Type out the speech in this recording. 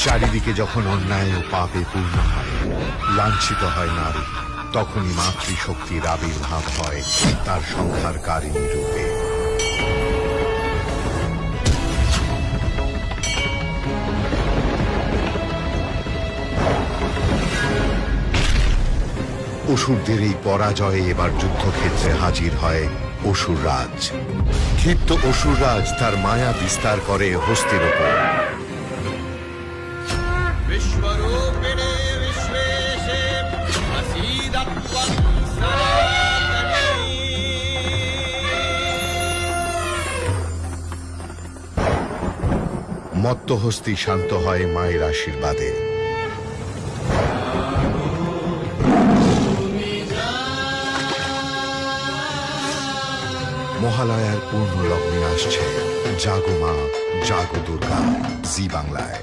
চারিদিকে যখন অন্যায় ও পাপে পূর্ণ হয়, লাঞ্ছিত হয় নারী, তখনই মাতৃশক্তির আবির্ভাব হয় তার সংহারকারিণী রূপে। অসুরদের এই পরাজয়ে এবার যুদ্ধক্ষেত্রে হাজির হয় অসুররাজ। ক্ষিপ্ত অসুররাজ তার মায়া বিস্তার করে হস্তির উপর। विश्वरूपिणे विश्वेशे प्रसीदत्वं सनातनी। মত্তহস্তি শান্ত হয় মায়ের আশীর্বাদে। মহালয়ার পূর্ণ লগ্নে আসছে জাগো মা, জাগো দুর্গা, জি বাংলায়।